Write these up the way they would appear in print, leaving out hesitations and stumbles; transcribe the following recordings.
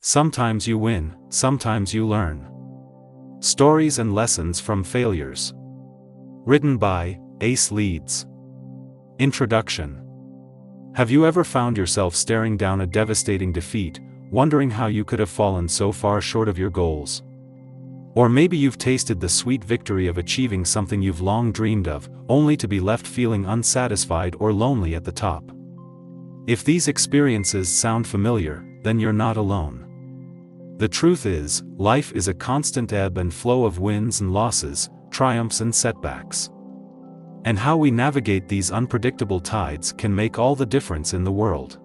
Sometimes you win, sometimes you learn. Stories and lessons from failures. Written by Ace Leeds. Introduction. Have you ever found yourself staring down a devastating defeat, wondering how you could have fallen so far short of your goals? Or maybe you've tasted the sweet victory of achieving something you've long dreamed of, only to be left feeling unsatisfied or lonely at the top. If these experiences sound familiar, then you're not alone. The truth is, life is a constant ebb and flow of wins and losses, triumphs and setbacks. And how we navigate these unpredictable tides can make all the difference in the world.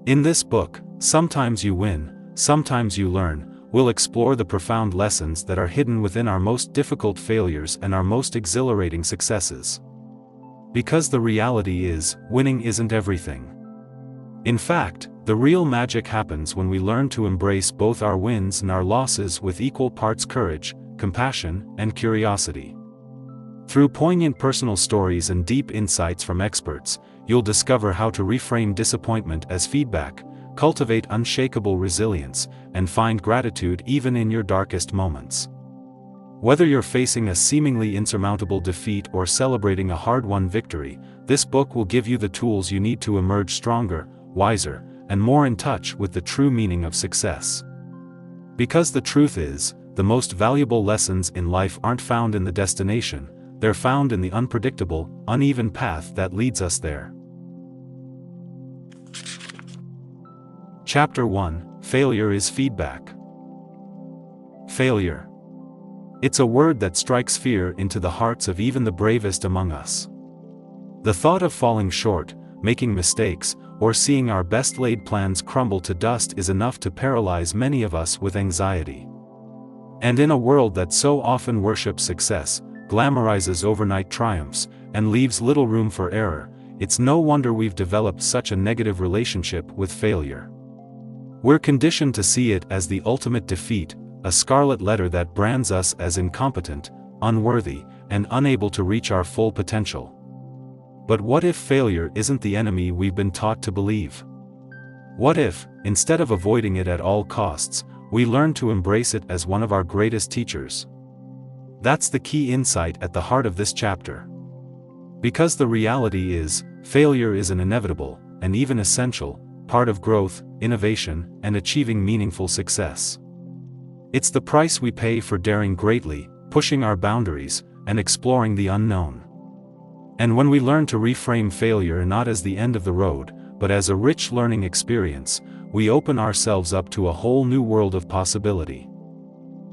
In this book, Sometimes You Win, Sometimes You Learn, we'll explore the profound lessons that are hidden within our most difficult failures and our most exhilarating successes. Because the reality is, winning isn't everything. In fact, the real magic happens when we learn to embrace both our wins and our losses with equal parts courage, compassion, and curiosity. Through poignant personal stories and deep insights from experts, you'll discover how to reframe disappointment as feedback, cultivate unshakable resilience, and find gratitude even in your darkest moments. Whether you're facing a seemingly insurmountable defeat or celebrating a hard-won victory, this book will give you the tools you need to emerge stronger, wiser, and more in touch with the true meaning of success. Because the truth is, the most valuable lessons in life aren't found in the destination, they're found in the unpredictable, uneven path that leads us there. Chapter 1: Failure is Feedback. Failure. It's a word that strikes fear into the hearts of even the bravest among us. The thought of falling short, making mistakes, or seeing our best-laid plans crumble to dust is enough to paralyze many of us with anxiety. And in a world that so often worships success, glamorizes overnight triumphs, and leaves little room for error, it's no wonder we've developed such a negative relationship with failure. We're conditioned to see it as the ultimate defeat, a scarlet letter that brands us as incompetent, unworthy, and unable to reach our full potential. But what if failure isn't the enemy we've been taught to believe? What if, instead of avoiding it at all costs, we learn to embrace it as one of our greatest teachers? That's the key insight at the heart of this chapter. Because the reality is, failure is an inevitable, and even essential, part of growth, innovation, and achieving meaningful success. It's the price we pay for daring greatly, pushing our boundaries, and exploring the unknown. And when we learn to reframe failure not as the end of the road, but as a rich learning experience, we open ourselves up to a whole new world of possibility.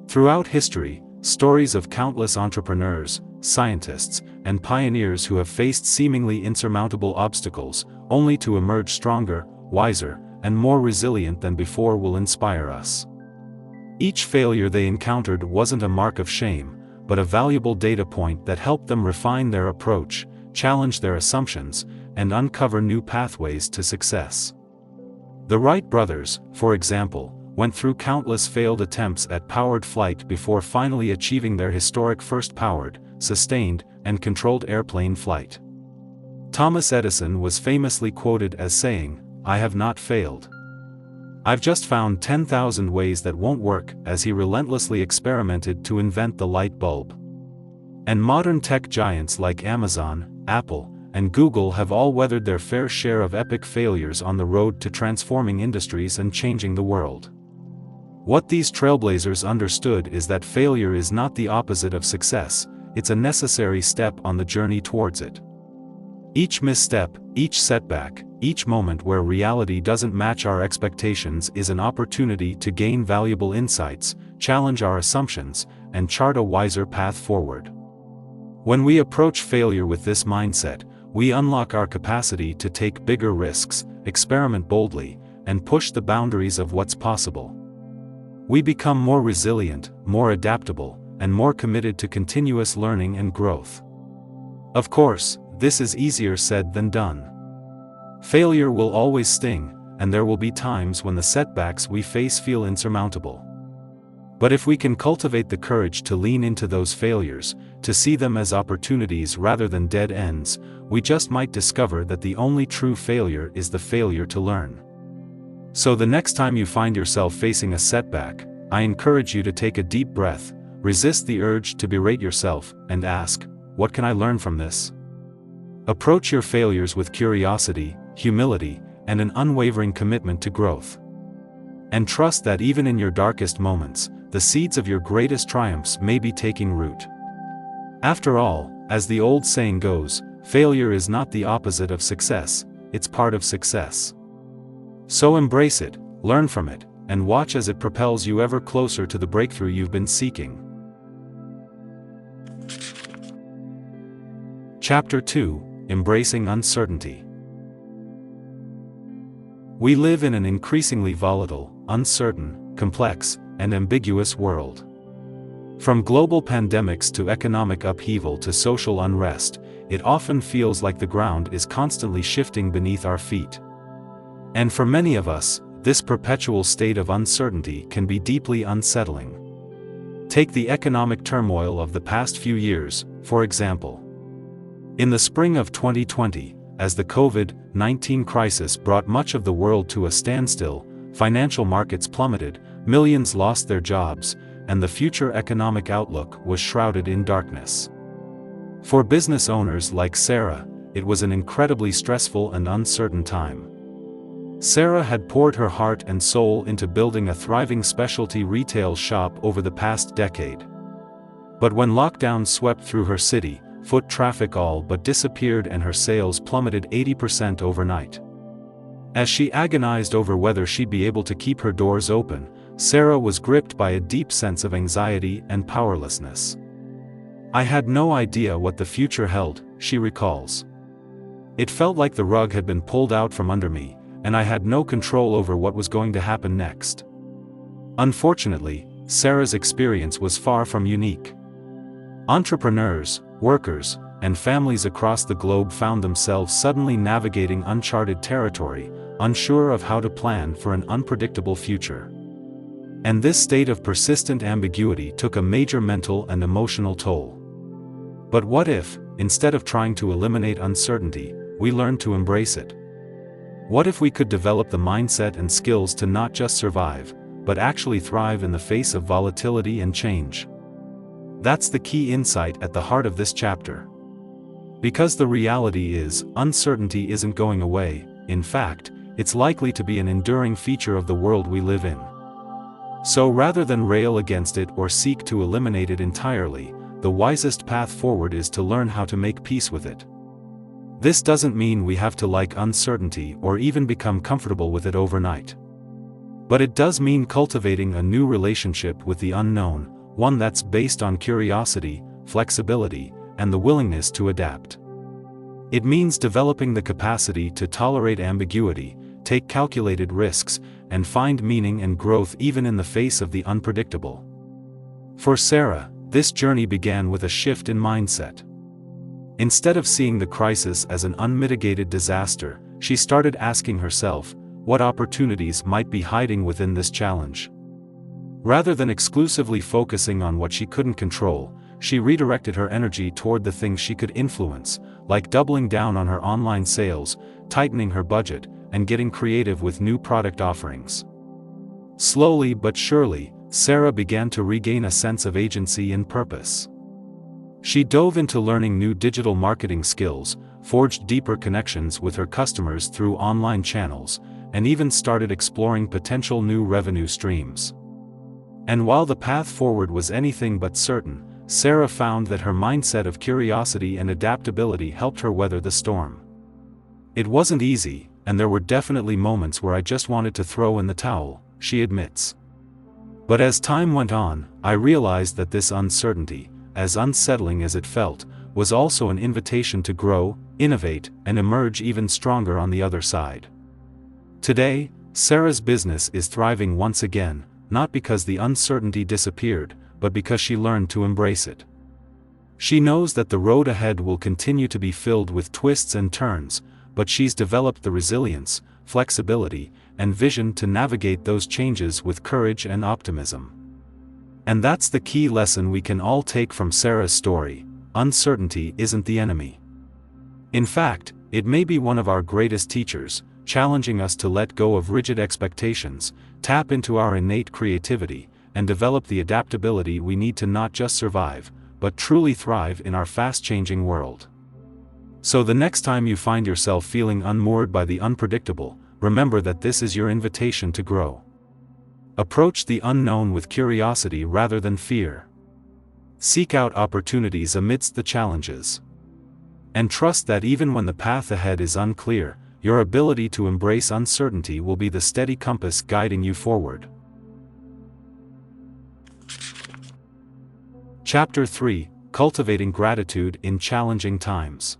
Throughout history, stories of countless entrepreneurs, scientists, and pioneers who have faced seemingly insurmountable obstacles, only to emerge stronger, wiser, and more resilient than before will inspire us. Each failure they encountered wasn't a mark of shame, but a valuable data point that helped them refine their approach, challenge their assumptions, and uncover new pathways to success. The Wright brothers, for example, went through countless failed attempts at powered flight before finally achieving their historic first powered, sustained, and controlled airplane flight. Thomas Edison was famously quoted as saying, "I have not failed. I've just found 10,000 ways that won't work," as he relentlessly experimented to invent the light bulb. And modern tech giants like Amazon, Apple, and Google have all weathered their fair share of epic failures on the road to transforming industries and changing the world. What these trailblazers understood is that failure is not the opposite of success, it's a necessary step on the journey towards it. Each misstep, each setback, each moment where reality doesn't match our expectations is an opportunity to gain valuable insights, challenge our assumptions, and chart a wiser path forward. When we approach failure with this mindset, we unlock our capacity to take bigger risks, experiment boldly, and push the boundaries of what's possible. We become more resilient, more adaptable, and more committed to continuous learning and growth. Of course, this is easier said than done. Failure will always sting, and there will be times when the setbacks we face feel insurmountable. But if we can cultivate the courage to lean into those failures, to see them as opportunities rather than dead ends, we just might discover that the only true failure is the failure to learn. So the next time you find yourself facing a setback, I encourage you to take a deep breath, resist the urge to berate yourself, and ask, what can I learn from this? Approach your failures with curiosity, humility, and an unwavering commitment to growth. And trust that even in your darkest moments, the seeds of your greatest triumphs may be taking root. After all, as the old saying goes, failure is not the opposite of success, it's part of success. So embrace it, learn from it, and watch as it propels you ever closer to the breakthrough you've been seeking. Chapter 2: Embracing Uncertainty. We live in an increasingly volatile, uncertain, complex, and ambiguous world. From global pandemics to economic upheaval to social unrest, it often feels like the ground is constantly shifting beneath our feet. And for many of us, this perpetual state of uncertainty can be deeply unsettling. Take the economic turmoil of the past few years, for example. In the spring of 2020, as the COVID-19 crisis brought much of the world to a standstill, financial markets plummeted, millions lost their jobs, and the future economic outlook was shrouded in darkness. For business owners like Sarah, it was an incredibly stressful and uncertain time. Sarah had poured her heart and soul into building a thriving specialty retail shop over the past decade. But when lockdown swept through her city, foot traffic all but disappeared and her sales plummeted 80% overnight. As she agonized over whether she'd be able to keep her doors open, Sarah was gripped by a deep sense of anxiety and powerlessness. I had no idea what the future held, she recalls. It felt like the rug had been pulled out from under me, and I had no control over what was going to happen next. Unfortunately, Sarah's experience was far from unique. Entrepreneurs, workers, and families across the globe found themselves suddenly navigating uncharted territory, unsure of how to plan for an unpredictable future. And this state of persistent ambiguity took a major mental and emotional toll. But what if, instead of trying to eliminate uncertainty, we learned to embrace it? What if we could develop the mindset and skills to not just survive, but actually thrive in the face of volatility and change? That's the key insight at the heart of this chapter. Because the reality is, uncertainty isn't going away. In fact, it's likely to be an enduring feature of the world we live in. So rather than rail against it or seek to eliminate it entirely, the wisest path forward is to learn how to make peace with it. This doesn't mean we have to like uncertainty or even become comfortable with it overnight. But it does mean cultivating a new relationship with the unknown, one that's based on curiosity, flexibility, and the willingness to adapt. It means developing the capacity to tolerate ambiguity, take calculated risks, and find meaning and growth even in the face of the unpredictable. For Sarah, this journey began with a shift in mindset. Instead of seeing the crisis as an unmitigated disaster, she started asking herself, what opportunities might be hiding within this challenge? Rather than exclusively focusing on what she couldn't control, she redirected her energy toward the things she could influence, like doubling down on her online sales, tightening her budget, and getting creative with new product offerings. Slowly but surely, Sarah began to regain a sense of agency and purpose. She dove into learning new digital marketing skills, forged deeper connections with her customers through online channels, and even started exploring potential new revenue streams. And while the path forward was anything but certain, Sarah found that her mindset of curiosity and adaptability helped her weather the storm. It wasn't easy, and there were definitely moments where I just wanted to throw in the towel, she admits. But as time went on, I realized that this uncertainty, as unsettling as it felt, was also an invitation to grow, innovate, and emerge even stronger on the other side. Today, Sarah's business is thriving once again, not because the uncertainty disappeared, but because she learned to embrace it. She knows that the road ahead will continue to be filled with twists and turns, but she's developed the resilience, flexibility, and vision to navigate those changes with courage and optimism. And that's the key lesson we can all take from Sarah's story: uncertainty isn't the enemy. In fact, it may be one of our greatest teachers, challenging us to let go of rigid expectations, tap into our innate creativity, and develop the adaptability we need to not just survive, but truly thrive in our fast-changing world. So the next time you find yourself feeling unmoored by the unpredictable, remember that this is your invitation to grow. Approach the unknown with curiosity rather than fear. Seek out opportunities amidst the challenges. And trust that even when the path ahead is unclear, your ability to embrace uncertainty will be the steady compass guiding you forward. Chapter 3: Cultivating Gratitude in Challenging Times.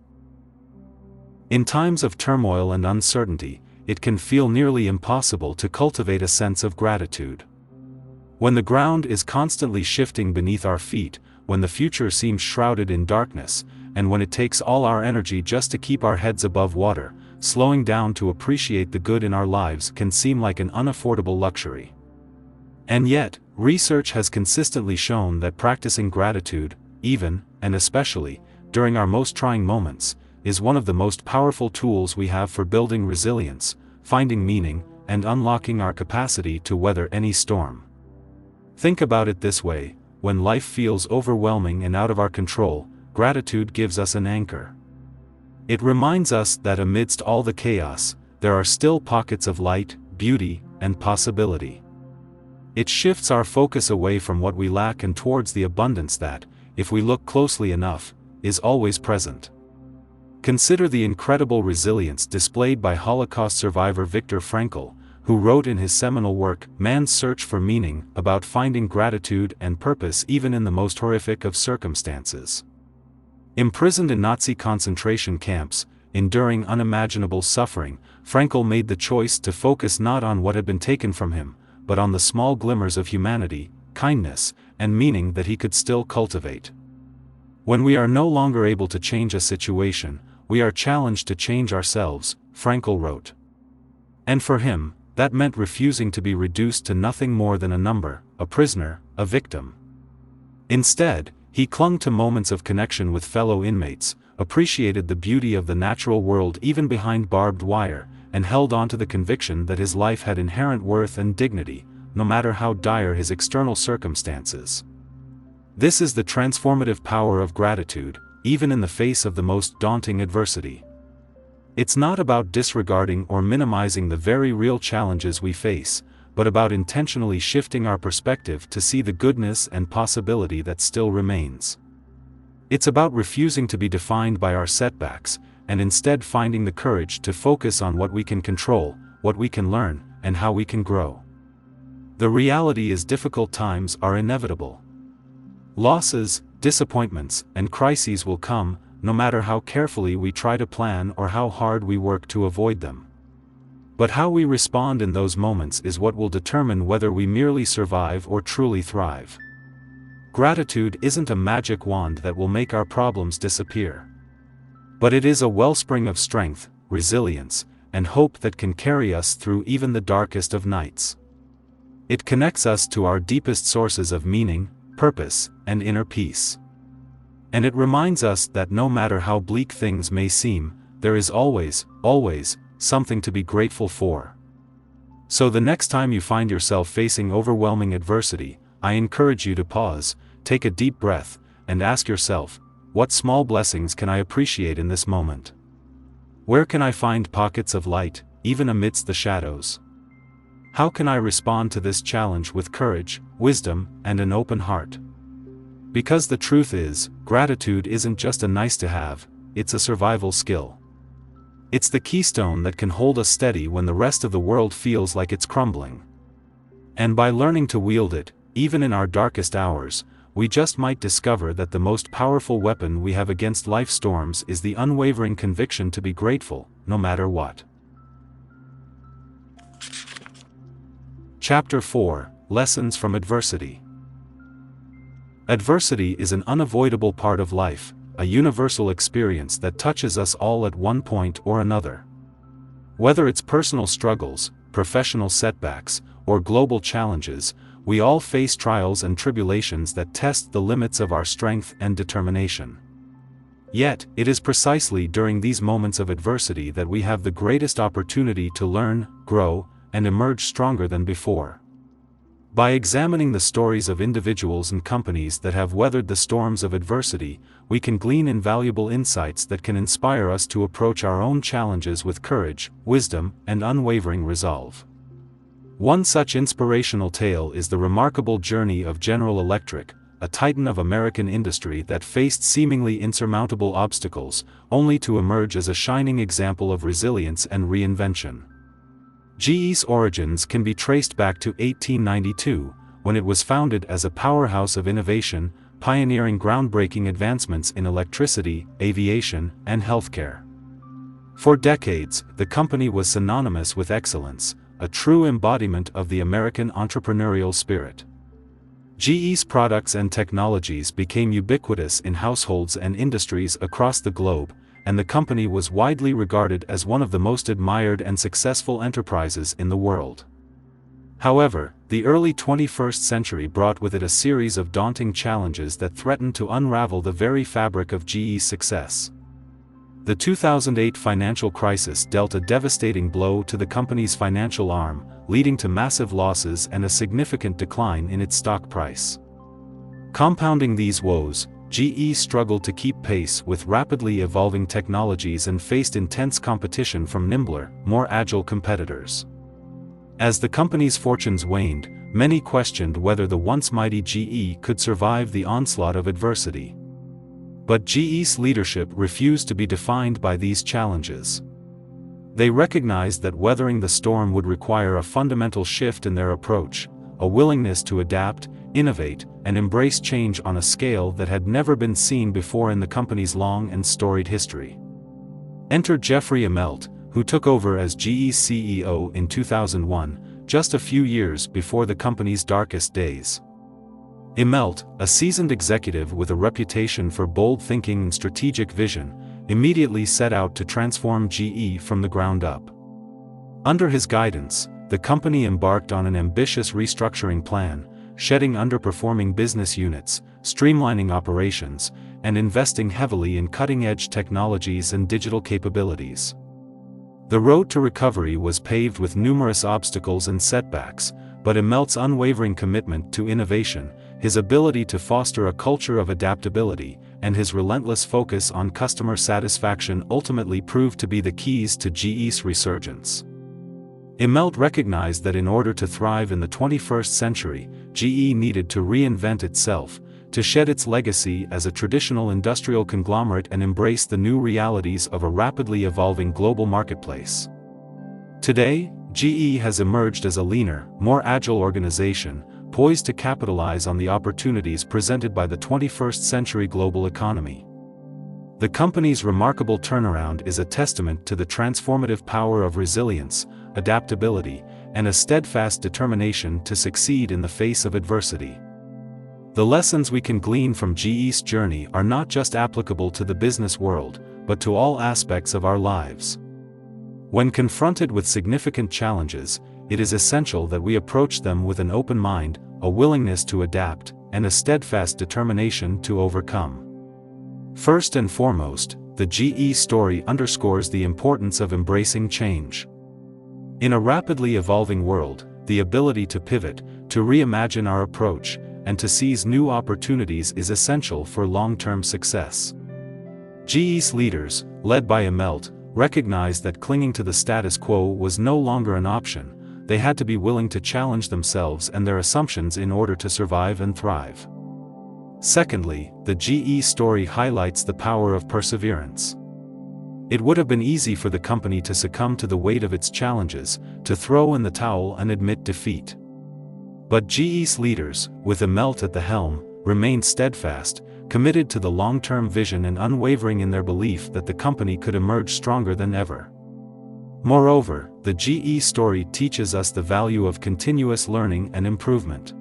In times of turmoil and uncertainty, it can feel nearly impossible to cultivate a sense of gratitude. When the ground is constantly shifting beneath our feet, when the future seems shrouded in darkness, and when it takes all our energy just to keep our heads above water, slowing down to appreciate the good in our lives can seem like an unaffordable luxury. And yet, research has consistently shown that practicing gratitude, even, and especially, during our most trying moments, is one of the most powerful tools we have for building resilience, finding meaning, and unlocking our capacity to weather any storm. Think about it this way: when life feels overwhelming and out of our control, gratitude gives us an anchor. It reminds us that amidst all the chaos, there are still pockets of light, beauty, and possibility. It shifts our focus away from what we lack and towards the abundance that, if we look closely enough, is always present. Consider the incredible resilience displayed by Holocaust survivor Viktor Frankl, who wrote in his seminal work, Man's Search for Meaning, about finding gratitude and purpose even in the most horrific of circumstances. Imprisoned in Nazi concentration camps, enduring unimaginable suffering, Frankl made the choice to focus not on what had been taken from him, but on the small glimmers of humanity, kindness, and meaning that he could still cultivate. When we are no longer able to change a situation, we are challenged to change ourselves, Frankl wrote. And for him, that meant refusing to be reduced to nothing more than a number, a prisoner, a victim. Instead, he clung to moments of connection with fellow inmates, appreciated the beauty of the natural world even behind barbed wire, and held on to the conviction that his life had inherent worth and dignity, no matter how dire his external circumstances. This is the transformative power of gratitude, even in the face of the most daunting adversity. It's not about disregarding or minimizing the very real challenges we face, but about intentionally shifting our perspective to see the goodness and possibility that still remains. It's about refusing to be defined by our setbacks, and instead finding the courage to focus on what we can control, what we can learn, and how we can grow. The reality is difficult times are inevitable. Losses, disappointments, and crises will come, no matter how carefully we try to plan or how hard we work to avoid them. But how we respond in those moments is what will determine whether we merely survive or truly thrive. Gratitude isn't a magic wand that will make our problems disappear. But it is a wellspring of strength, resilience, and hope that can carry us through even the darkest of nights. It connects us to our deepest sources of meaning, purpose, and inner peace. And it reminds us that no matter how bleak things may seem, there is always, always, something to be grateful for. So the next time you find yourself facing overwhelming adversity, I encourage you to pause, take a deep breath, and ask yourself, what small blessings can I appreciate in this moment? Where can I find pockets of light, even amidst the shadows? How can I respond to this challenge with courage, wisdom, and an open heart? Because the truth is, gratitude isn't just a nice-to-have, it's a survival skill. It's the keystone that can hold us steady when the rest of the world feels like it's crumbling. And by learning to wield it, even in our darkest hours, we just might discover that the most powerful weapon we have against life's storms is the unwavering conviction to be grateful, no matter what. Chapter 4: Lessons from Adversity. Adversity is an unavoidable part of life, a universal experience that touches us all at one point or another. Whether it's personal struggles, professional setbacks, or global challenges, we all face trials and tribulations that test the limits of our strength and determination. Yet, it is precisely during these moments of adversity that we have the greatest opportunity to learn, grow, and emerge stronger than before. By examining the stories of individuals and companies that have weathered the storms of adversity, we can glean invaluable insights that can inspire us to approach our own challenges with courage, wisdom, and unwavering resolve. One such inspirational tale is the remarkable journey of General Electric, a titan of American industry that faced seemingly insurmountable obstacles, only to emerge as a shining example of resilience and reinvention. GE's origins can be traced back to 1892, when it was founded as a powerhouse of innovation, pioneering groundbreaking advancements in electricity, aviation, and healthcare. For decades, the company was synonymous with excellence, a true embodiment of the American entrepreneurial spirit. GE's products and technologies became ubiquitous in households and industries across the globe, and the company was widely regarded as one of the most admired and successful enterprises in the world. However, the early 21st century brought with it a series of daunting challenges that threatened to unravel the very fabric of GE's success. The 2008 financial crisis dealt a devastating blow to the company's financial arm, leading to massive losses and a significant decline in its stock price. Compounding these woes, GE struggled to keep pace with rapidly evolving technologies and faced intense competition from nimbler, more agile competitors. As the company's fortunes waned, many questioned whether the once mighty GE could survive the onslaught of adversity. But GE's leadership refused to be defined by these challenges. They recognized that weathering the storm would require a fundamental shift in their approach, a willingness to adapt, innovate, and embrace change on a scale that had never been seen before in the company's long and storied history. Enter Jeffrey Immelt, who took over as GE's CEO in 2001, just a few years before the company's darkest days. Immelt, a seasoned executive with a reputation for bold thinking and strategic vision, immediately set out to transform GE from the ground up. Under his guidance, the company embarked on an ambitious restructuring plan, shedding underperforming business units, streamlining operations, and investing heavily in cutting-edge technologies and digital capabilities. The road to recovery was paved with numerous obstacles and setbacks, but Immelt's unwavering commitment to innovation, his ability to foster a culture of adaptability, and his relentless focus on customer satisfaction ultimately proved to be the keys to GE's resurgence. Immelt recognized that in order to thrive in the 21st century, GE needed to reinvent itself, to shed its legacy as a traditional industrial conglomerate and embrace the new realities of a rapidly evolving global marketplace. Today, GE has emerged as a leaner, more agile organization, poised to capitalize on the opportunities presented by the 21st century global economy. The company's remarkable turnaround is a testament to the transformative power of resilience, adaptability, and a steadfast determination to succeed in the face of adversity. The lessons we can glean from GE's journey are not just applicable to the business world, but to all aspects of our lives. When confronted with significant challenges, it is essential that we approach them with an open mind, a willingness to adapt, and a steadfast determination to overcome. First and foremost, the GE story underscores the importance of embracing change. In a rapidly evolving world, the ability to pivot, to reimagine our approach, and to seize new opportunities is essential for long-term success. GE's leaders, led by Immelt, recognized that clinging to the status quo was no longer an option. They had to be willing to challenge themselves and their assumptions in order to survive and thrive. Secondly, the GE story highlights the power of perseverance. It would have been easy for the company to succumb to the weight of its challenges, to throw in the towel and admit defeat. But GE's leaders, with Immelt at the helm, remained steadfast, committed to the long-term vision and unwavering in their belief that the company could emerge stronger than ever. Moreover, the GE story teaches us the value of continuous learning and improvement.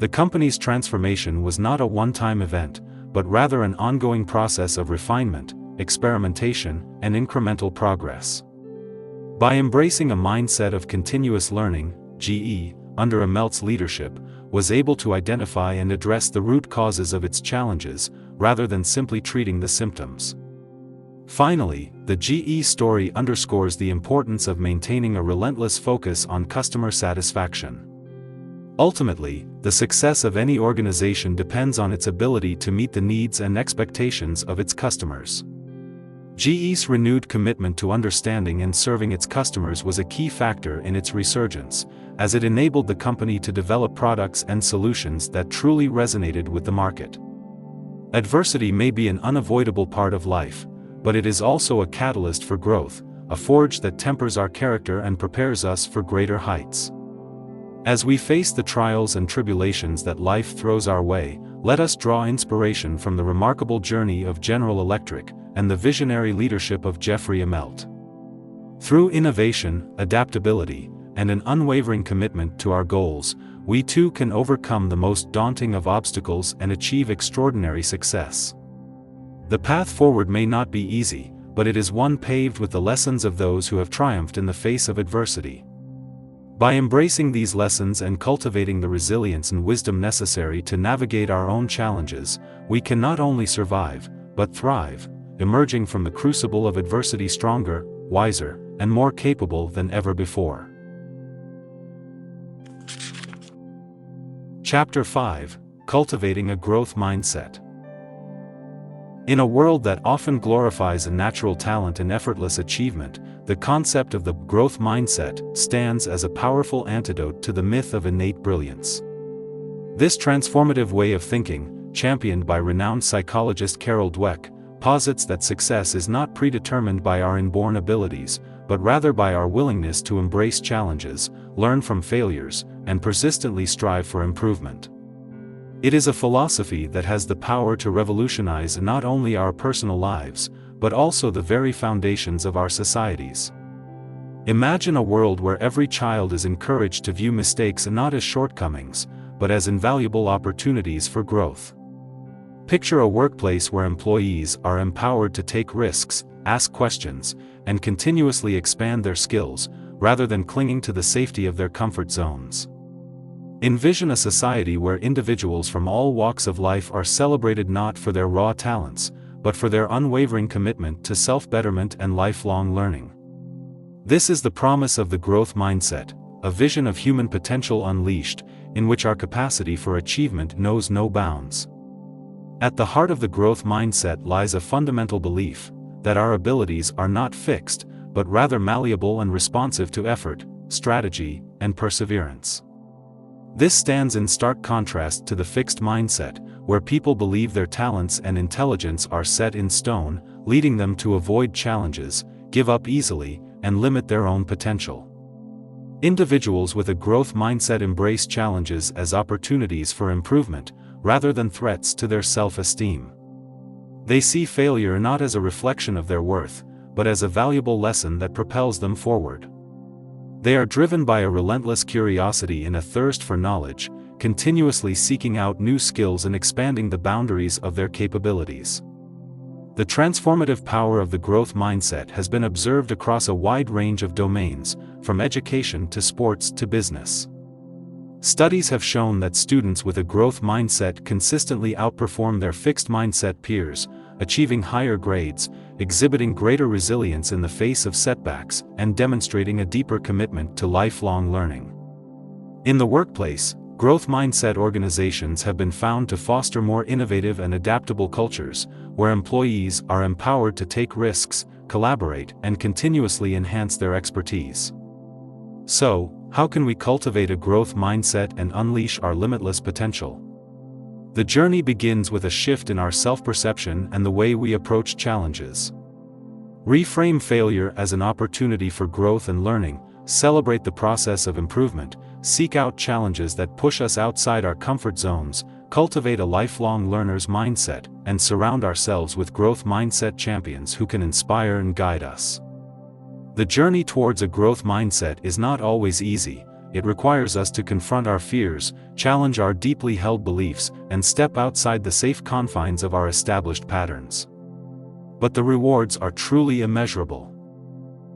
The company's transformation was not a one-time event, but rather an ongoing process of refinement, experimentation, and incremental progress. By embracing a mindset of continuous learning, GE, under Immelt's leadership, was able to identify and address the root causes of its challenges, rather than simply treating the symptoms. Finally, the GE story underscores the importance of maintaining a relentless focus on customer satisfaction. Ultimately, the success of any organization depends on its ability to meet the needs and expectations of its customers. GE's renewed commitment to understanding and serving its customers was a key factor in its resurgence, as it enabled the company to develop products and solutions that truly resonated with the market. Adversity may be an unavoidable part of life, but it is also a catalyst for growth, a forge that tempers our character and prepares us for greater heights. As we face the trials and tribulations that life throws our way, let us draw inspiration from the remarkable journey of General Electric and the visionary leadership of Jeffrey Immelt. Through innovation, adaptability, and an unwavering commitment to our goals, we too can overcome the most daunting of obstacles and achieve extraordinary success. The path forward may not be easy, but it is one paved with the lessons of those who have triumphed in the face of adversity. By embracing these lessons and cultivating the resilience and wisdom necessary to navigate our own challenges, we can not only survive, but thrive, emerging from the crucible of adversity stronger, wiser, and more capable than ever before. Chapter 5: Cultivating a Growth Mindset. In a world that often glorifies a natural talent and effortless achievement, the concept of the growth mindset stands as a powerful antidote to the myth of innate brilliance. This transformative way of thinking, championed by renowned psychologist Carol Dweck, posits that success is not predetermined by our inborn abilities, but rather by our willingness to embrace challenges, learn from failures, and persistently strive for improvement. It is a philosophy that has the power to revolutionize not only our personal lives, but also the very foundations of our societies. Imagine a world where every child is encouraged to view mistakes not as shortcomings, but as invaluable opportunities for growth. Picture a workplace where employees are empowered to take risks, ask questions, and continuously expand their skills, rather than clinging to the safety of their comfort zones. Envision a society where individuals from all walks of life are celebrated not for their raw talents, but for their unwavering commitment to self-betterment and lifelong learning. This is the promise of the growth mindset, a vision of human potential unleashed, in which our capacity for achievement knows no bounds. At the heart of the growth mindset lies a fundamental belief that our abilities are not fixed, but rather malleable and responsive to effort, strategy, and perseverance. This stands in stark contrast to the fixed mindset, where people believe their talents and intelligence are set in stone, leading them to avoid challenges, give up easily, and limit their own potential. Individuals with a growth mindset embrace challenges as opportunities for improvement, rather than threats to their self-esteem. They see failure not as a reflection of their worth, but as a valuable lesson that propels them forward. They are driven by a relentless curiosity and a thirst for knowledge, continuously seeking out new skills and expanding the boundaries of their capabilities. The transformative power of the growth mindset has been observed across a wide range of domains, from education to sports to business. Studies have shown that students with a growth mindset consistently outperform their fixed mindset peers, achieving higher grades, exhibiting greater resilience in the face of setbacks, and demonstrating a deeper commitment to lifelong learning. In the workplace, growth mindset organizations have been found to foster more innovative and adaptable cultures, where employees are empowered to take risks, collaborate, and continuously enhance their expertise. So, how can we cultivate a growth mindset and unleash our limitless potential? The journey begins with a shift in our self-perception and the way we approach challenges. Reframe failure as an opportunity for growth and learning, celebrate the process of improvement, seek out challenges that push us outside our comfort zones, cultivate a lifelong learner's mindset, and surround ourselves with growth mindset champions who can inspire and guide us. The journey towards a growth mindset is not always easy. It requires us to confront our fears, challenge our deeply held beliefs, and step outside the safe confines of our established patterns. But the rewards are truly immeasurable.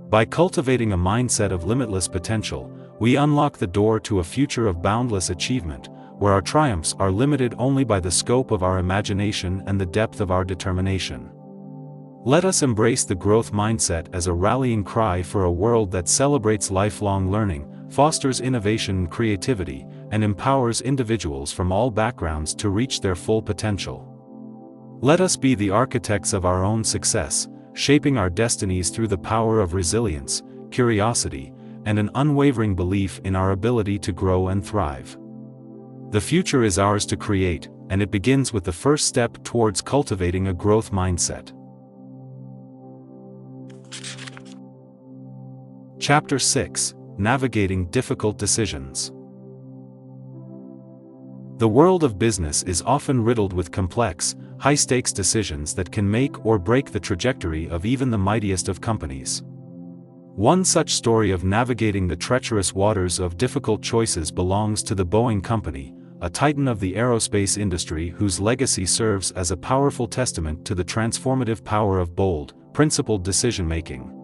By cultivating a mindset of limitless potential, we unlock the door to a future of boundless achievement, where our triumphs are limited only by the scope of our imagination and the depth of our determination. Let us embrace the growth mindset as a rallying cry for a world that celebrates lifelong learning, fosters innovation and creativity, and empowers individuals from all backgrounds to reach their full potential. Let us be the architects of our own success, shaping our destinies through the power of resilience, curiosity, and an unwavering belief in our ability to grow and thrive. The future is ours to create, and it begins with the first step towards cultivating a growth mindset. Chapter 6: Navigating Difficult Decisions. The world of business is often riddled with complex, high-stakes decisions that can make or break the trajectory of even the mightiest of companies. One such story of navigating the treacherous waters of difficult choices belongs to the Boeing Company, a titan of the aerospace industry whose legacy serves as a powerful testament to the transformative power of bold, principled decision-making.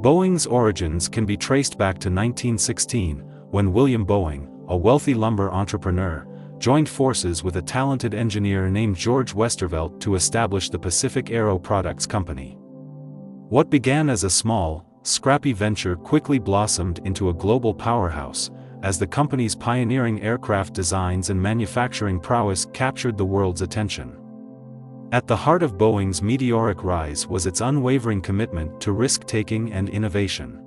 Boeing's origins can be traced back to 1916, when William Boeing, a wealthy lumber entrepreneur, joined forces with a talented engineer named George Westervelt to establish the Pacific Aero Products Company. What began as a small, scrappy venture quickly blossomed into a global powerhouse, as the company's pioneering aircraft designs and manufacturing prowess captured the world's attention. At the heart of Boeing's meteoric rise was its unwavering commitment to risk-taking and innovation.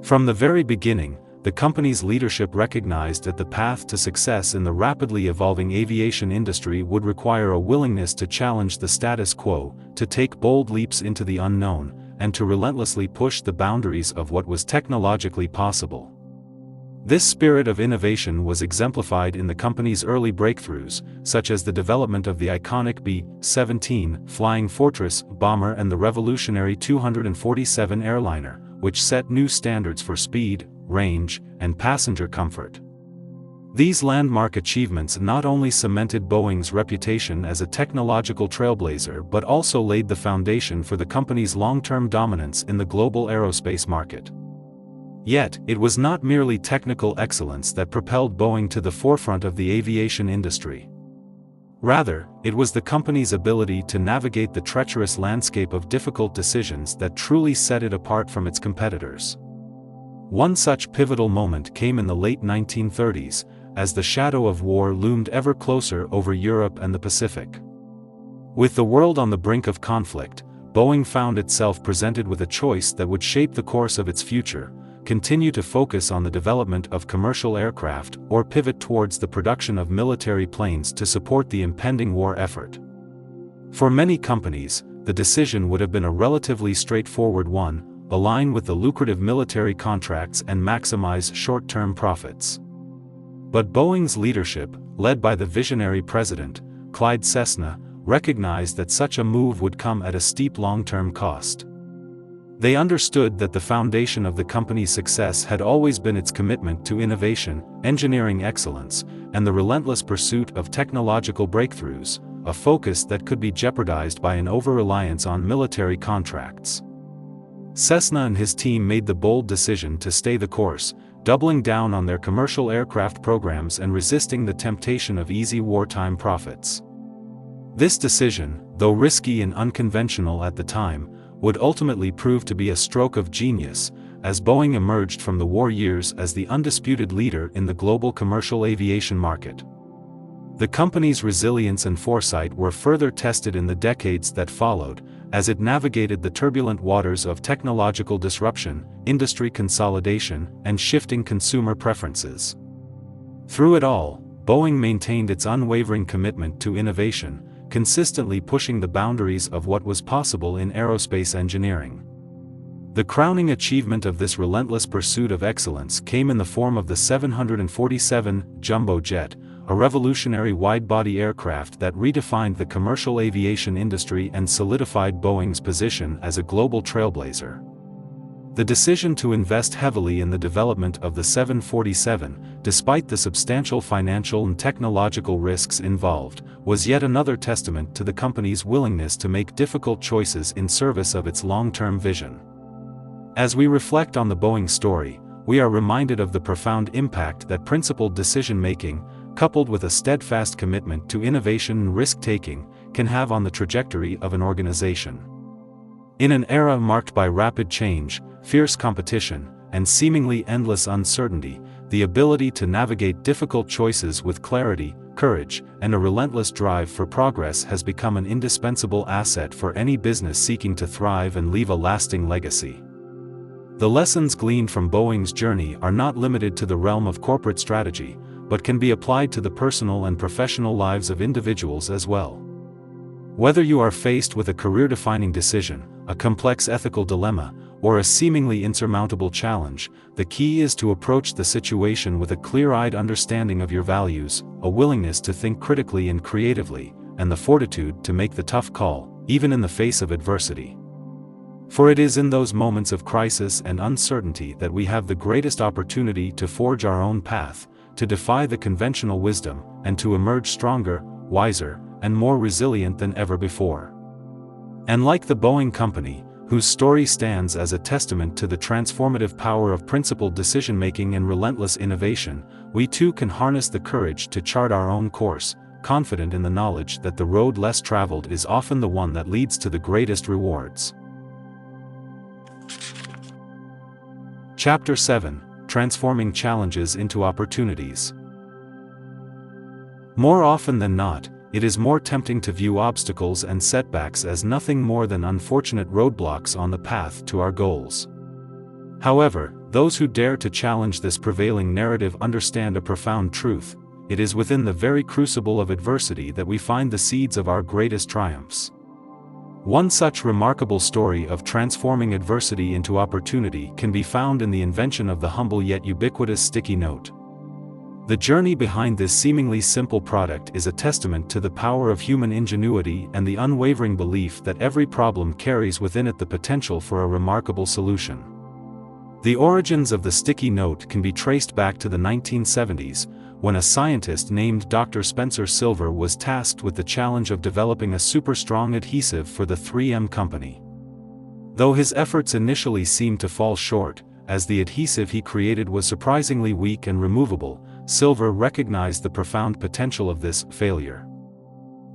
From the very beginning, the company's leadership recognized that the path to success in the rapidly evolving aviation industry would require a willingness to challenge the status quo, to take bold leaps into the unknown, and to relentlessly push the boundaries of what was technologically possible. This spirit of innovation was exemplified in the company's early breakthroughs, such as the development of the iconic B-17 Flying Fortress bomber and the revolutionary 247 airliner, which set new standards for speed, range, and passenger comfort. These landmark achievements not only cemented Boeing's reputation as a technological trailblazer but also laid the foundation for the company's long-term dominance in the global aerospace market. Yet, it was not merely technical excellence that propelled Boeing to the forefront of the aviation industry. Rather, it was the company's ability to navigate the treacherous landscape of difficult decisions that truly set it apart from its competitors. One such pivotal moment came in the late 1930s, as the shadow of war loomed ever closer over Europe and the Pacific. With the world on the brink of conflict, Boeing found itself presented with a choice that would shape the course of its future: continue to focus on the development of commercial aircraft or pivot towards the production of military planes to support the impending war effort. For many companies, the decision would have been a relatively straightforward one: align with the lucrative military contracts and maximize short-term profits. But Boeing's leadership, led by the visionary president, Clyde Cessna, recognized that such a move would come at a steep long-term cost. They understood that the foundation of the company's success had always been its commitment to innovation, engineering excellence, and the relentless pursuit of technological breakthroughs, a focus that could be jeopardized by an over-reliance on military contracts. Cessna and his team made the bold decision to stay the course, doubling down on their commercial aircraft programs and resisting the temptation of easy wartime profits. This decision, though risky and unconventional at the time, would ultimately prove to be a stroke of genius, as Boeing emerged from the war years as the undisputed leader in the global commercial aviation market. The company's resilience and foresight were further tested in the decades that followed, as it navigated the turbulent waters of technological disruption, industry consolidation, and shifting consumer preferences. Through it all, Boeing maintained its unwavering commitment to innovation, consistently pushing the boundaries of what was possible in aerospace engineering. The crowning achievement of this relentless pursuit of excellence came in the form of the 747 Jumbo Jet, a revolutionary wide-body aircraft that redefined the commercial aviation industry and solidified Boeing's position as a global trailblazer. The decision to invest heavily in the development of the 747, despite the substantial financial and technological risks involved, was yet another testament to the company's willingness to make difficult choices in service of its long-term vision. As we reflect on the Boeing story, we are reminded of the profound impact that principled decision-making, coupled with a steadfast commitment to innovation and risk-taking, can have on the trajectory of an organization. In an era marked by rapid change, fierce competition, and seemingly endless uncertainty, the ability to navigate difficult choices with clarity, courage, and a relentless drive for progress has become an indispensable asset for any business seeking to thrive and leave a lasting legacy. The lessons gleaned from Boeing's journey are not limited to the realm of corporate strategy, but can be applied to the personal and professional lives of individuals as well. Whether you are faced with a career-defining decision, a complex ethical dilemma, or a seemingly insurmountable challenge, the key is to approach the situation with a clear-eyed understanding of your values, a willingness to think critically and creatively, and the fortitude to make the tough call, even in the face of adversity. For it is in those moments of crisis and uncertainty that we have the greatest opportunity to forge our own path, to defy the conventional wisdom, and to emerge stronger, wiser, and more resilient than ever before. And like the Boeing Company, whose story stands as a testament to the transformative power of principled decision-making and relentless innovation, we too can harness the courage to chart our own course, confident in the knowledge that the road less traveled is often the one that leads to the greatest rewards. Chapter 7: Transforming Challenges into Opportunities. More often than not, it is more tempting to view obstacles and setbacks as nothing more than unfortunate roadblocks on the path to our goals. However, those who dare to challenge this prevailing narrative understand a profound truth: it is within the very crucible of adversity that we find the seeds of our greatest triumphs. One such remarkable story of transforming adversity into opportunity can be found in the invention of the humble yet ubiquitous sticky note. The journey behind this seemingly simple product is a testament to the power of human ingenuity and the unwavering belief that every problem carries within it the potential for a remarkable solution. The origins of the sticky note can be traced back to the 1970s, when a scientist named Dr. Spencer Silver was tasked with the challenge of developing a super-strong adhesive for the 3M company. Though his efforts initially seemed to fall short, as the adhesive he created was surprisingly weak and removable, Silver recognized the profound potential of this failure.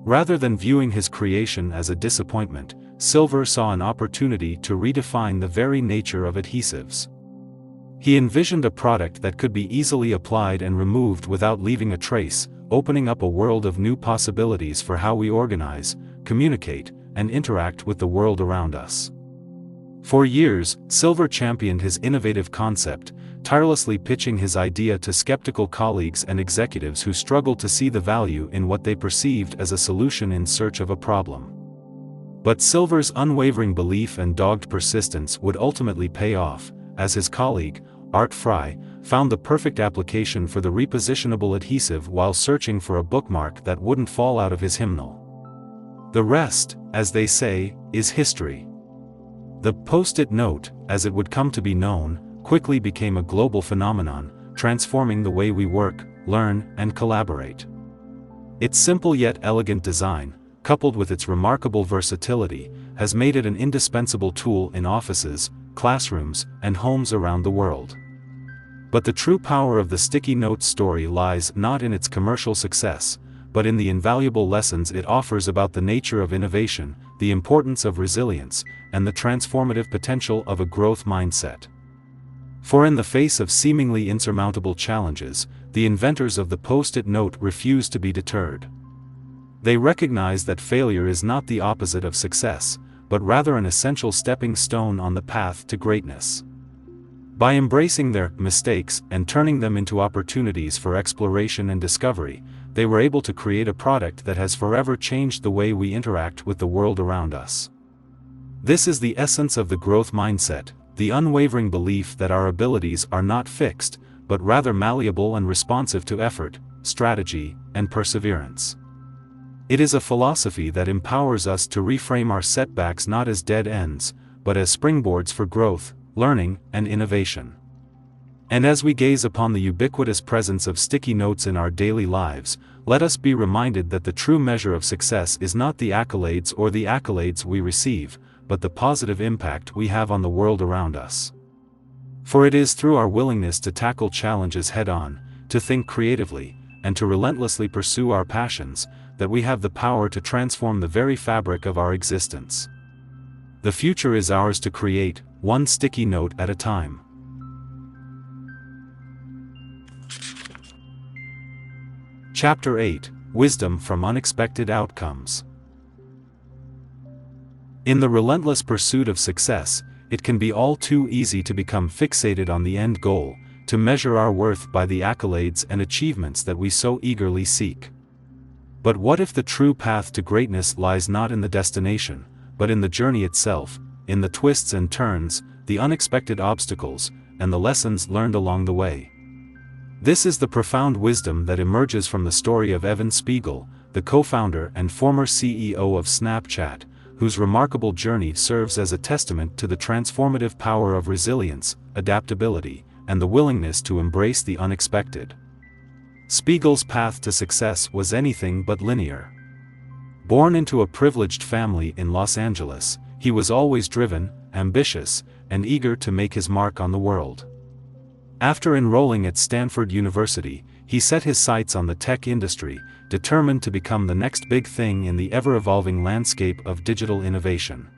Rather than viewing his creation as a disappointment, Silver saw an opportunity to redefine the very nature of adhesives. He envisioned a product that could be easily applied and removed without leaving a trace, opening up a world of new possibilities for how we organize, communicate, and interact with the world around us. For years, Silver championed his innovative concept, tirelessly pitching his idea to skeptical colleagues and executives who struggled to see the value in what they perceived as a solution in search of a problem. But Silver's unwavering belief and dogged persistence would ultimately pay off, as his colleague, Art Fry, found the perfect application for the repositionable adhesive while searching for a bookmark that wouldn't fall out of his hymnal. The rest, as they say, is history. The Post-it note, as it would come to be known, quickly became a global phenomenon, transforming the way we work, learn, and collaborate. Its simple yet elegant design, coupled with its remarkable versatility, has made it an indispensable tool in offices, classrooms, and homes around the world. But the true power of the sticky note story lies not in its commercial success, but in the invaluable lessons it offers about the nature of innovation, the importance of resilience, and the transformative potential of a growth mindset. For in the face of seemingly insurmountable challenges, the inventors of the Post-it note refuse to be deterred. They recognize that failure is not the opposite of success, but rather an essential stepping stone on the path to greatness. By embracing their mistakes and turning them into opportunities for exploration and discovery, they were able to create a product that has forever changed the way we interact with the world around us. This is the essence of the growth mindset, the unwavering belief that our abilities are not fixed, but rather malleable and responsive to effort, strategy, and perseverance. It is a philosophy that empowers us to reframe our setbacks not as dead ends, but as springboards for growth, learning, and innovation. And as we gaze upon the ubiquitous presence of sticky notes in our daily lives, let us be reminded that the true measure of success is not the accolades we receive, but the positive impact we have on the world around us. For it is through our willingness to tackle challenges head-on, to think creatively, and to relentlessly pursue our passions, that we have the power to transform the very fabric of our existence. The future is ours to create, one sticky note at a time. Chapter 8: Wisdom from Unexpected Outcomes. In the relentless pursuit of success, it can be all too easy to become fixated on the end goal, to measure our worth by the accolades and achievements that we so eagerly seek. But what if the true path to greatness lies not in the destination, but in the journey itself, in the twists and turns, the unexpected obstacles, and the lessons learned along the way? This is the profound wisdom that emerges from the story of Evan Spiegel, the co-founder and former CEO of Snapchat, whose remarkable journey serves as a testament to the transformative power of resilience, adaptability, and the willingness to embrace the unexpected. Spiegel's path to success was anything but linear. Born into a privileged family in Los Angeles, he was always driven, ambitious, and eager to make his mark on the world. After enrolling at Stanford University, he set his sights on the tech industry, determined to become the next big thing in the ever-evolving landscape of digital innovation.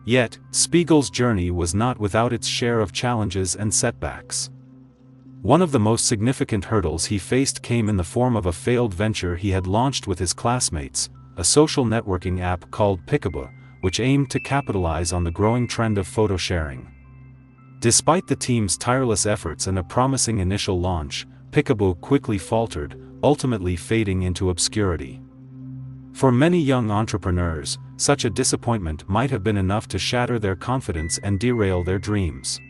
Yet, Spiegel's journey was not without its share of challenges and setbacks. One of the most significant hurdles he faced came in the form of a failed venture he had launched with his classmates, a social networking app called Picabo, which aimed to capitalize on the growing trend of photo sharing. Despite the team's tireless efforts and a promising initial launch, Picabo quickly faltered, ultimately fading into obscurity. For many young entrepreneurs, such a disappointment might have been enough to shatter their confidence and derail their dreams.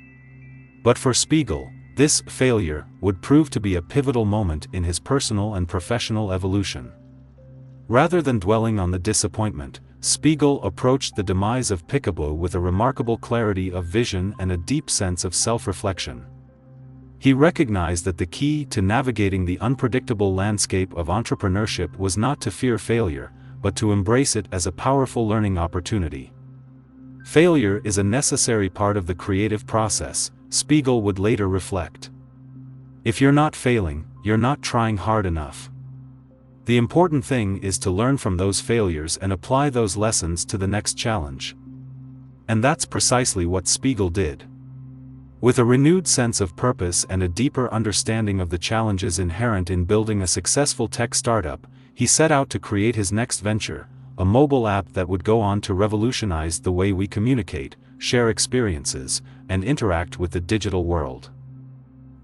But for Spiegel, this failure would prove to be a pivotal moment in his personal and professional evolution. Rather than dwelling on the disappointment, Spiegel approached the demise of Picabo with a remarkable clarity of vision and a deep sense of self-reflection. He recognized that the key to navigating the unpredictable landscape of entrepreneurship was not to fear failure, but to embrace it as a powerful learning opportunity. Failure is a necessary part of the creative process, Spiegel would later reflect. If you're not failing, you're not trying hard enough. The important thing is to learn from those failures and apply those lessons to the next challenge. And that's precisely what Spiegel did. With a renewed sense of purpose and a deeper understanding of the challenges inherent in building a successful tech startup, he set out to create his next venture, a mobile app that would go on to revolutionize the way we communicate, share experiences, and interact with the digital world.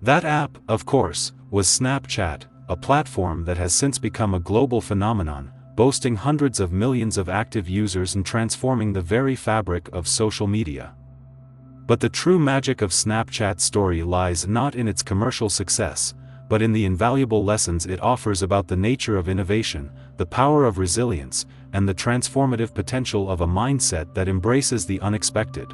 That app, of course, was Snapchat, a platform that has since become a global phenomenon, boasting hundreds of millions of active users and transforming the very fabric of social media. But the true magic of Snapchat's story lies not in its commercial success, but in the invaluable lessons it offers about the nature of innovation, the power of resilience, and the transformative potential of a mindset that embraces the unexpected.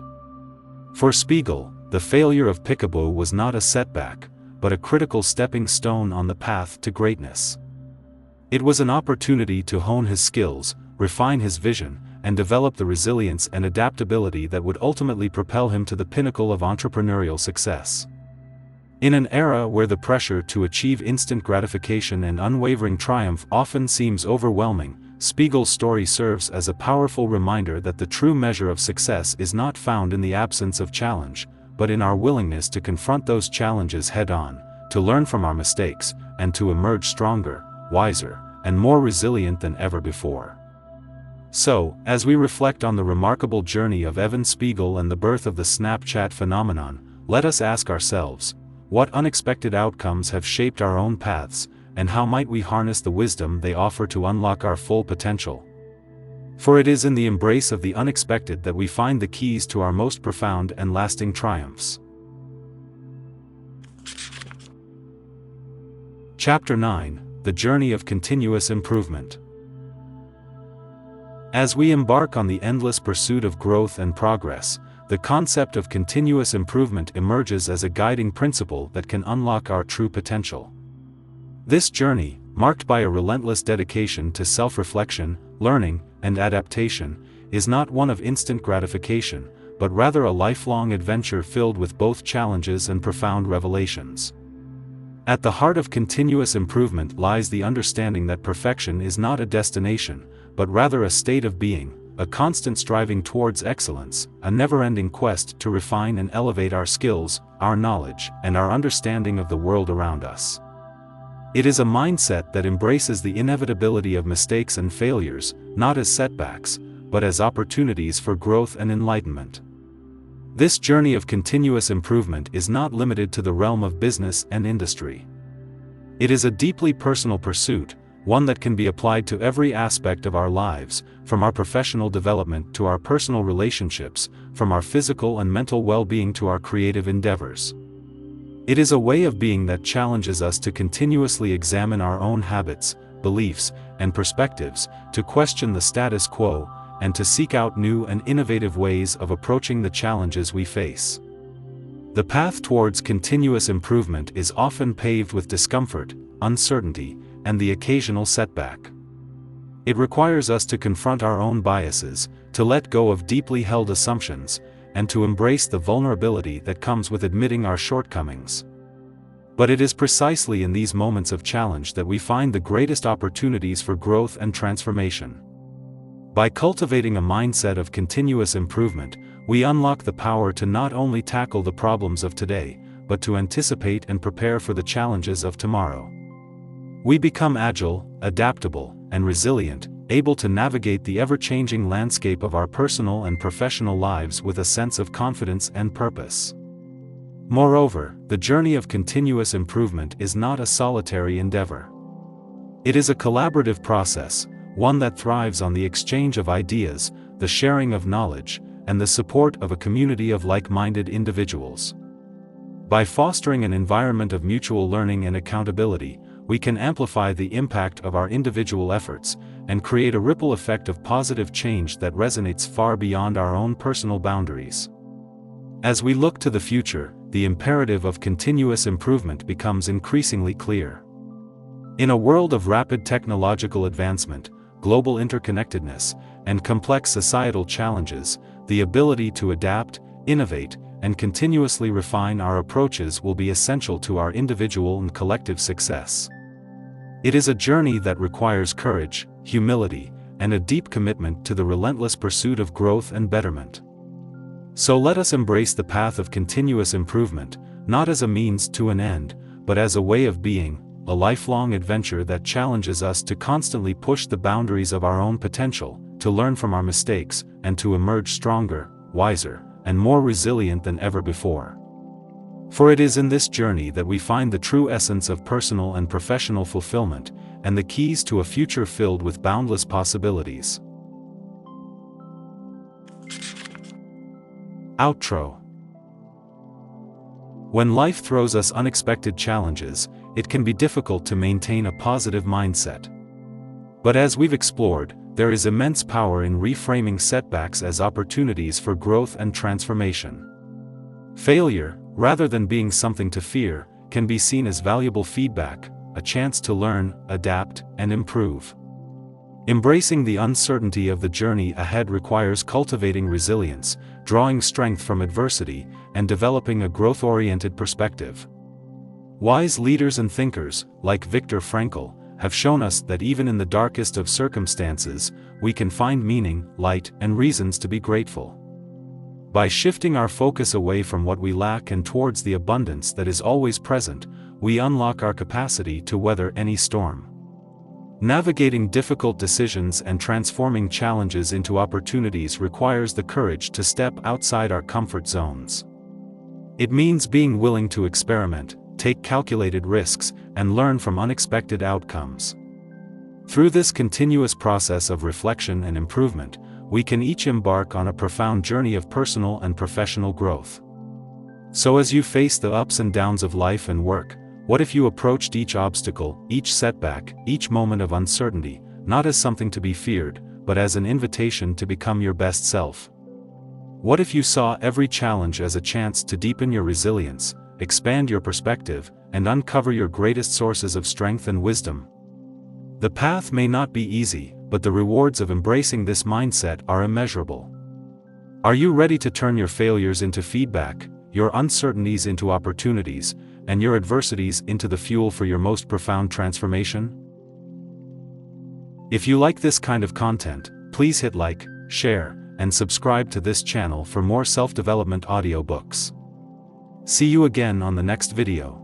For Spiegel, the failure of Picabo was not a setback, but a critical stepping stone on the path to greatness. It was an opportunity to hone his skills, refine his vision, and develop the resilience and adaptability that would ultimately propel him to the pinnacle of entrepreneurial success. In an era where the pressure to achieve instant gratification and unwavering triumph often seems overwhelming, Spiegel's story serves as a powerful reminder that the true measure of success is not found in the absence of challenge, but in our willingness to confront those challenges head-on, to learn from our mistakes, and to emerge stronger, wiser, and more resilient than ever before. So, as we reflect on the remarkable journey of Evan Spiegel and the birth of the Snapchat phenomenon, let us ask ourselves, what unexpected outcomes have shaped our own paths, and how might we harness the wisdom they offer to unlock our full potential? For it is in the embrace of the unexpected that we find the keys to our most profound and lasting triumphs. Chapter 9: The Journey of Continuous Improvement. As we embark on the endless pursuit of growth and progress, the concept of continuous improvement emerges as a guiding principle that can unlock our true potential. This journey, marked by a relentless dedication to self-reflection, learning, and adaptation, is not one of instant gratification, but rather a lifelong adventure filled with both challenges and profound revelations. At the heart of continuous improvement lies the understanding that perfection is not a destination, but rather a state of being, a constant striving towards excellence, a never-ending quest to refine and elevate our skills, our knowledge, and our understanding of the world around us. It is a mindset that embraces the inevitability of mistakes and failures, not as setbacks, but as opportunities for growth and enlightenment. This journey of continuous improvement is not limited to the realm of business and industry. It is a deeply personal pursuit, one that can be applied to every aspect of our lives, from our professional development to our personal relationships, from our physical and mental well-being to our creative endeavors. It is a way of being that challenges us to continuously examine our own habits, beliefs, and perspectives, to question the status quo, and to seek out new and innovative ways of approaching the challenges we face. The path towards continuous improvement is often paved with discomfort, uncertainty, and the occasional setback. It requires us to confront our own biases, to let go of deeply held assumptions, and to embrace the vulnerability that comes with admitting our shortcomings. But it is precisely in these moments of challenge that we find the greatest opportunities for growth and transformation. By cultivating a mindset of continuous improvement, we unlock the power to not only tackle the problems of today, but to anticipate and prepare for the challenges of tomorrow. We become agile, adaptable, and resilient, able to navigate the ever-changing landscape of our personal and professional lives with a sense of confidence and purpose. Moreover, the journey of continuous improvement is not a solitary endeavor. It is a collaborative process, one that thrives on the exchange of ideas, the sharing of knowledge, and the support of a community of like-minded individuals. By fostering an environment of mutual learning and accountability, we can amplify the impact of our individual efforts, and create a ripple effect of positive change that resonates far beyond our own personal boundaries. As we look to the future, the imperative of continuous improvement becomes increasingly clear. In a world of rapid technological advancement, global interconnectedness, and complex societal challenges, the ability to adapt, innovate, and continuously refine our approaches will be essential to our individual and collective success. It is a journey that requires courage, humility, and a deep commitment to the relentless pursuit of growth and betterment. So let us embrace the path of continuous improvement, not as a means to an end, but as a way of being, a lifelong adventure that challenges us to constantly push the boundaries of our own potential, to learn from our mistakes, and to emerge stronger, wiser, and more resilient than ever before. For it is in this journey that we find the true essence of personal and professional fulfillment, and the keys to a future filled with boundless possibilities. Outro. When life throws us unexpected challenges, it can be difficult to maintain a positive mindset. But as we've explored, there is immense power in reframing setbacks as opportunities for growth and transformation. Failure, rather than being something to fear, can be seen as valuable feedback, a chance to learn, adapt, and improve. Embracing the uncertainty of the journey ahead requires cultivating resilience, drawing strength from adversity, and developing a growth-oriented perspective. Wise leaders and thinkers, like Viktor Frankl, have shown us that even in the darkest of circumstances, we can find meaning, light, and reasons to be grateful. By shifting our focus away from what we lack and towards the abundance that is always present, we unlock our capacity to weather any storm. Navigating difficult decisions and transforming challenges into opportunities requires the courage to step outside our comfort zones. It means being willing to experiment, take calculated risks, and learn from unexpected outcomes. Through this continuous process of reflection and improvement, we can each embark on a profound journey of personal and professional growth. So as you face the ups and downs of life and work, what if you approached each obstacle, each setback, each moment of uncertainty, not as something to be feared, but as an invitation to become your best self? What if you saw every challenge as a chance to deepen your resilience, expand your perspective, and uncover your greatest sources of strength and wisdom? The path may not be easy, but the rewards of embracing this mindset are immeasurable. Are you ready to turn your failures into feedback, your uncertainties into opportunities, and your adversities into the fuel for your most profound transformation? If you like this kind of content, please hit like, share, and subscribe to this channel for more self-development audiobooks. See you again on the next video.